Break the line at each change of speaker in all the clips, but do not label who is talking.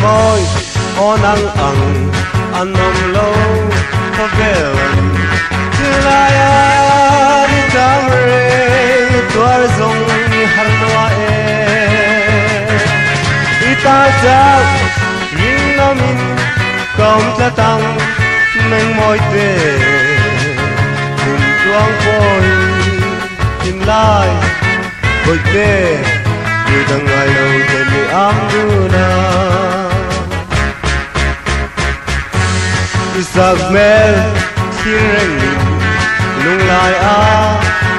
Môi onang ang anom lo pavelan tilayan tamre tuar zong harnoa ita jaw ring namin kom tlatang meng moite kum tuang poi timlai boite Dang ai lo teni amduna Isak mel sireng lung lai a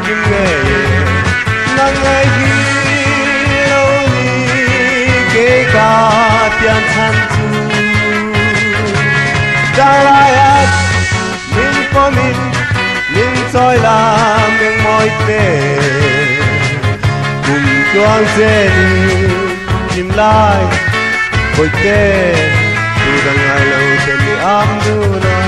kim nghe nang ai hi lo ni ke ka pian chan tu da lai at min po min choi la meng moi te Chuang zeni kim lai bồi tê tu đang ai lâu trên mi am duna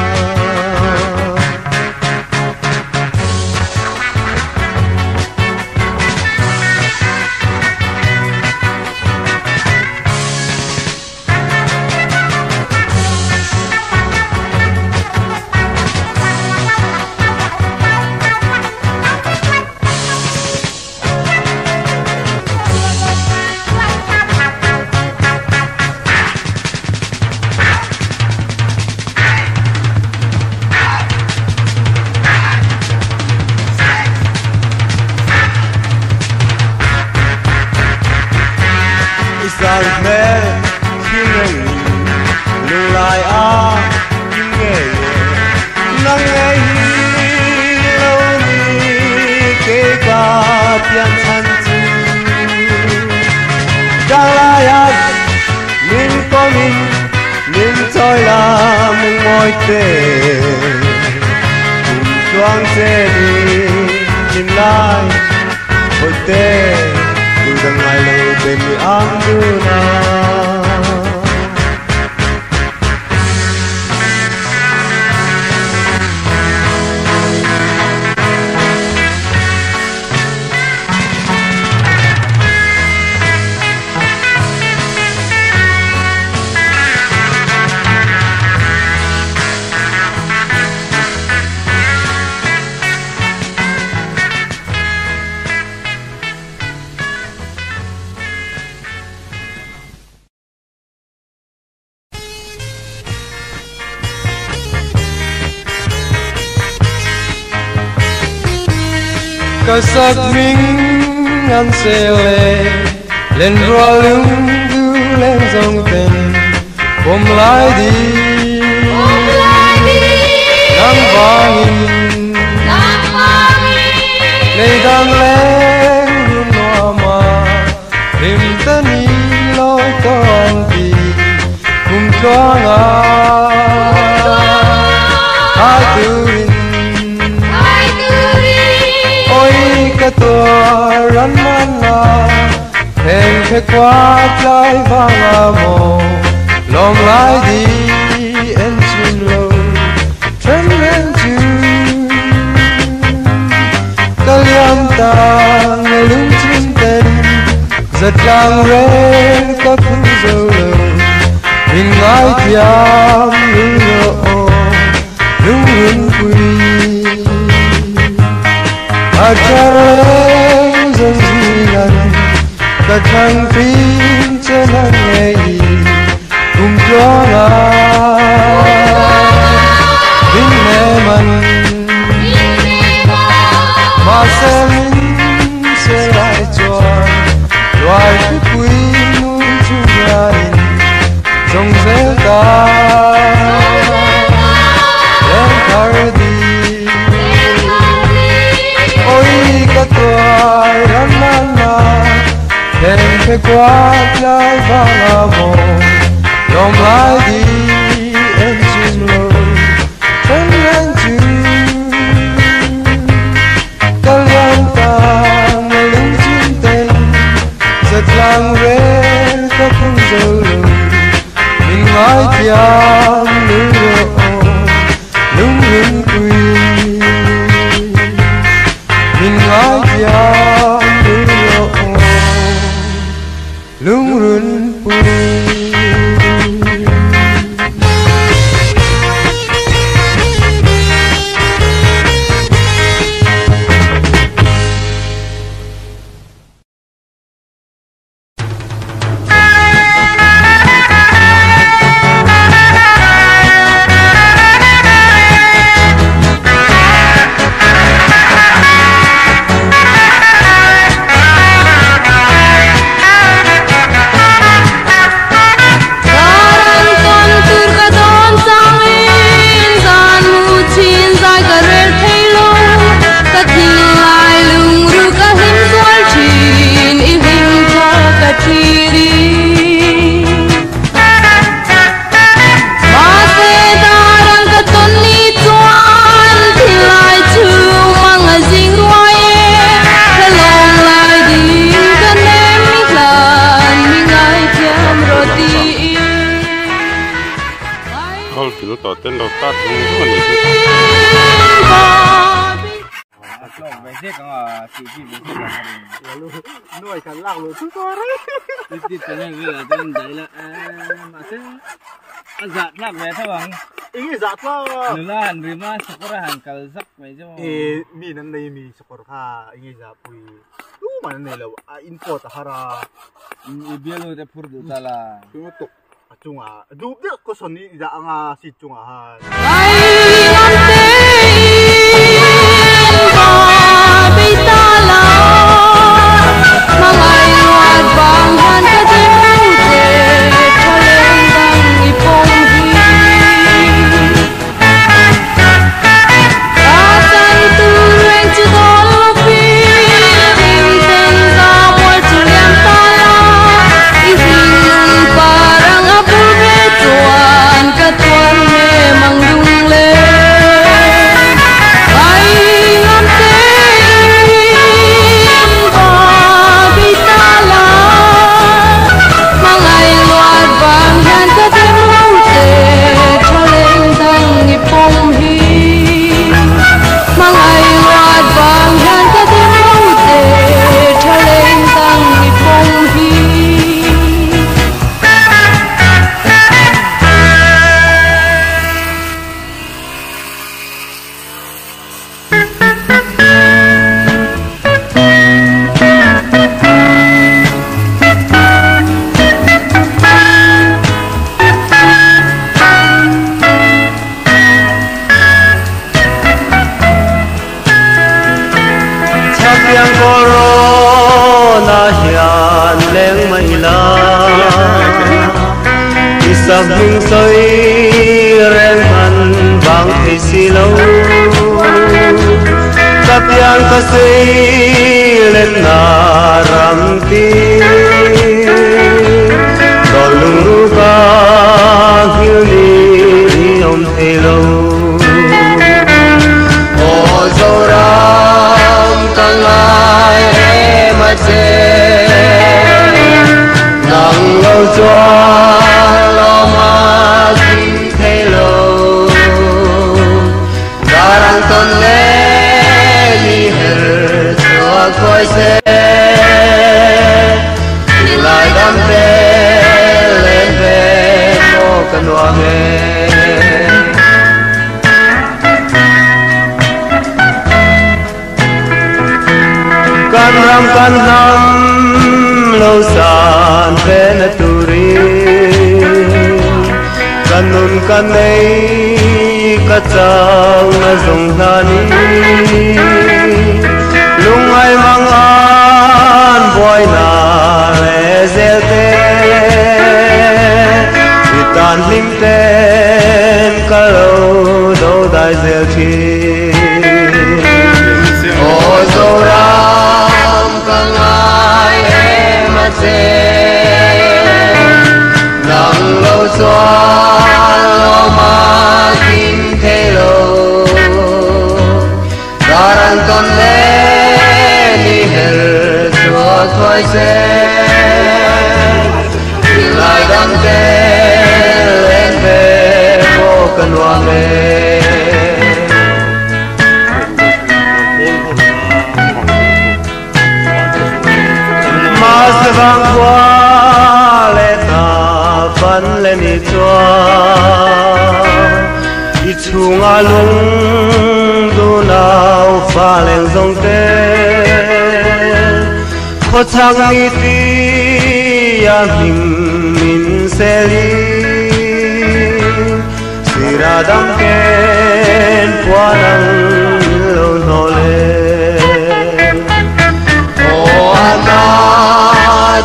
Sang mê khi ngừng lưu lại a kim nghe nang nghe lâu ni kê ca pian chan tu đang lai at min có min choi la mung moi te cùng choang che ni kim lai bồi te tu đang ai lâu bên mi am duna
Cause sắc minh ngăn xe lệ lên rùa lưng du lên dòng tình ôm lại đi nắng vàng ngày đang lên luôn noa mà đêm tân đi lối con đi cùng cho ai từ cái tua rắn man la hẹn cái qua trái vàng mồ lòng lại đi em xin lâu chân lên chữ cái liam ta nghe lung chim tên giật lang rên các thứ dâu lâu hình ai thiam lung lộ lung hương quy Acareng zanziran Kadang pincanan ngei Kumpuana Bineman Maselin selai chuan Loài cái quý nuôi chung nhà in Trong dễ ta
Kalau dulu toten dokter dulu ni.
Besek kan, sisi besek kan.
Lalu nuai kan lang lu tu suara.
Sisi tanya bila tu dah lah. Masa azat lah besok bang.
Ini zat lah.
Nulan rima sekurahan kalzak macam.
Mi nan nay mi sekor ka. Ini zat pui. Lu mana nay lah. Info tahara.
Biar lu dapur tu salah.
Tutup. Acunga. Duk dia ko soni za anga si cungahan.
Yang corona hian leng mai la isang hing soi reng man bang thei si lo kap yang ka sei len na ram ti dolung ka hiu ni om thei lo o zora nang lâu cho lo ma xin thay lâu garang ton le ni her cho coi se lại đam ve lên về mo cần hoa me kan ram kan nam lâu san về na turi kan nun kan nei ka chang na zong nani lung ai mang an boy na le zel te tan lim ten ka lo do dai zel thi o zo ra nang lâu xóa lo ma kim thế lô garang ton le ni her xóa thoai se lại đam te lên về vô cần hoa mê mas vang qua le ta van le ni chua i chunga lung du nau pha leng zong te kho chang ni ti ya min min se li sira dam ken kwa nang lo no le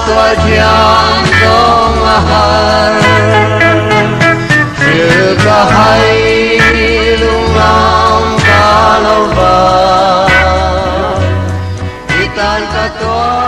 tua chiang dong har chưa có hay lung long ca lâu và tan cả tua